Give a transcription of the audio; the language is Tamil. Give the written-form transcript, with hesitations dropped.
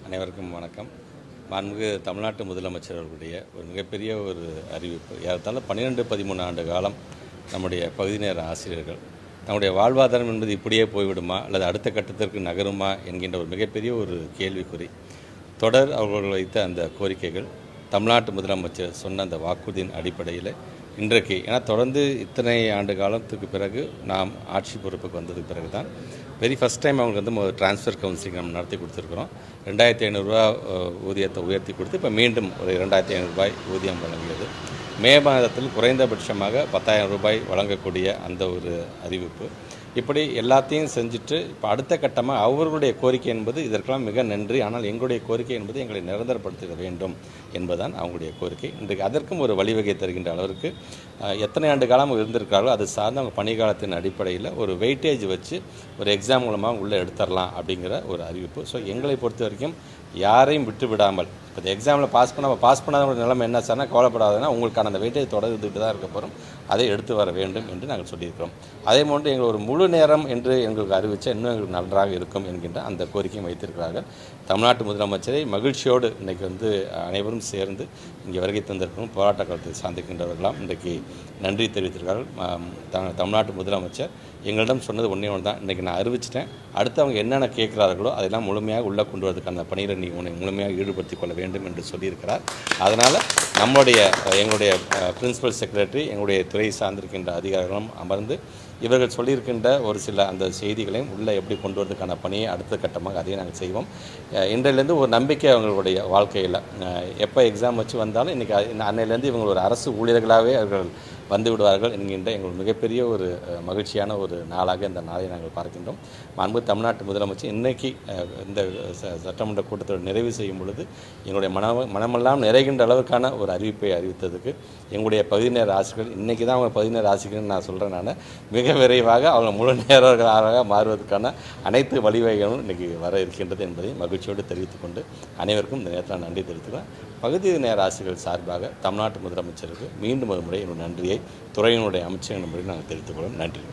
அனைவருக்கும் வணக்கம். மாண்புமிகு தமிழ்நாட்டு முதலமைச்சர் அவர்களுடைய ஒரு மிகப்பெரிய ஒரு அறிவிப்பு. ஏறத்தாழ 12-13 ஆண்டு காலம் நம்முடைய பகுதி நேர ஆசிரியர்கள் நம்முடைய வாழ்வாதாரம் என்பது இப்படியே போய்விடுமா அல்லது அடுத்த கட்டத்திற்கு நகருமா என்கின்ற ஒரு மிகப்பெரிய ஒரு கேள்விக்குறி. தொடர் அவர்கள் வைத்த அந்த கோரிக்கைகள் தமிழ்நாட்டு முதலமைச்சர் சொன்ன அந்த வாக்குறுதியின் அடிப்படையில் இன்றைக்கு ஏன்னா தொடர்ந்து இத்தனை ஆண்டு காலத்துக்கு பிறகு நாம் ஆட்சி பொறுப்புக்கு வந்ததுக்கு பிறகு தான் வெரி ஃபஸ்ட் டைம் அவங்களுக்கு வந்து ட்ரான்ஸ்ஃபர் கவுன்சிலிங் நம்ம நடத்தி கொடுத்துருக்குறோம். 2500 ஊதியத்தை உயர்த்தி கொடுத்து இப்போ மீண்டும் ஒரு 2500 ஊதியம் வழங்கியது. மே மாதத்தில் குறைந்தபட்சமாக 10,000 ரூபாய் வழங்கக்கூடிய அந்த ஒரு அறிவிப்பு. இப்படி எல்லாத்தையும் செஞ்சுட்டு இப்போ அடுத்த கட்டமாக அவர்களுடைய கோரிக்கை என்பது இதற்கெல்லாம் மிக நன்றி, ஆனால் எங்களுடைய கோரிக்கை என்பது எங்களை நிரந்தரப்படுத்த வேண்டும் என்பதுதான் அவங்களுடைய கோரிக்கை. இன்றைக்கு அதற்கும் ஒரு வழிவகை தருகின்ற அளவிற்கு எத்தனை ஆண்டு காலம் இருந்திருக்காங்களோ அது சார்ந்த அவங்க பணிக்காலத்தின் அடிப்படையில் ஒரு வெயிட்டேஜ் வச்சு ஒரு எக்ஸாம் மூலமாக உள்ளே எடுத்துடலாம் அப்படிங்கிற ஒரு அறிவிப்பு. ஸோ எங்களை பொறுத்த வரைக்கும் யாரையும் விட்டு விடாமல் இப்போ எக்ஸாமில் பாஸ் பண்ணாத நிலைமை என்ன சார்னா கவலைப்படாதுன்னா உங்களுக்கான அந்த வெயிட்டேஜ் தொடர்ந்துட்டு தான் இருக்க போகிறோம், அதை எடுத்து வர வேண்டும் என்று நாங்கள் சொல்லியிருக்கிறோம். அதே போன்று எங்கள் ஒரு முழு நேரம் என்று எங்களுக்கு அறிவித்த இன்னும் எங்களுக்கு நன்றாக இருக்கும் என்கின்ற அந்த கோரிக்கையும் வைத்திருக்கிறார்கள். தமிழ்நாட்டு முதலமைச்சரை மகிழ்ச்சியோடு இன்றைக்கி வந்து அனைவரும் சேர்ந்து இங்கே வருகை தந்திருக்கிறோம். போராட்ட காலத்தை சார்ந்திருக்கின்றவர்களாம் இன்றைக்கு நன்றி தெரிவித்திருக்கிறார்கள். தமிழ்நாட்டு முதலமைச்சர் எங்களிடம் சொன்னது ஒன்றே ஒன்று தான், இன்றைக்கி நான் அறிவிச்சிட்டேன், அடுத்து அவங்க என்னென்ன கேட்குறார்களோ அதெல்லாம் முழுமையாக உள்ளே கொண்டு வரதுக்கான பணியில் நீங்கள் உன்னை முழுமையாக ஈடுபடுத்திக் கொள்ள வேண்டும் என்று சொல்லியிருக்கிறார். அதனால் எங்களுடைய பிரின்சிபல் செக்ரட்டரி எங்களுடைய துறை சார்ந்திருக்கின்ற அதிகாரிகளும் அமர்ந்து இவர்கள் சொல்லியிருக்கின்ற ஒரு சில அந்த செய்திகளையும் உள்ளே எப்படி கொண்டு வரதுக்கான பணியை அடுத்த கட்டமாக அதையும் நாங்கள் செய்வோம். இன்றையிலேருந்து ஒரு நம்பிக்கை அவங்களுடைய வாழ்க்கையில் எப்போ எக்ஸாம் வச்சு வந்தாலும் இன்றைக்கி அன்னையிலேருந்து இவங்க ஒரு அரசு ஊழியர்களாகவே அவர்கள் வந்து விடுவார்கள் என்கின்ற எங்களுக்கு மிகப்பெரிய ஒரு மகிழ்ச்சியான ஒரு நாளாக இந்த நாளை நாங்கள் பார்க்கின்றோம். மாண்பு தமிழ்நாட்டு முதலமைச்சர் இன்றைக்கி இந்த சட்டமன்ற கூட்டத்தோடு நிறைவு செய்யும் பொழுது எங்களுடைய மனமெல்லாம் நிறைகின்ற அளவுக்கான ஒரு அறிவிப்பை அறிவித்ததுக்கு எங்களுடைய பகுதி நேர ஆசிரியர்கள் இன்றைக்கி தான் அவங்க பகுதி நேர ஆசிரியர்கள்னு நான் சொல்கிறேன். நான் மிக விரைவாக அவங்க முழு நேரர்களாக மாறுவதற்கான அனைத்து வழிவகைகளும் இன்றைக்கி வர இருக்கின்றது என்பதை மகிழ்ச்சியோடு தெரிவித்துக்கொண்டு அனைவருக்கும் இந்த நேரத்தில் நன்றி தெரிவித்துக்கிறேன். பகுதி நேர ஆசிரியர்கள் சார்பாக தமிழ்நாட்டு முதலமைச்சருக்கு மீண்டும் ஒரு முறை என்னுடைய நன்றியை துறையினுடைய அமைச்சர்கள் முறை நாங்கள் தெரிவித்துக் கொள்வோம். நன்றி.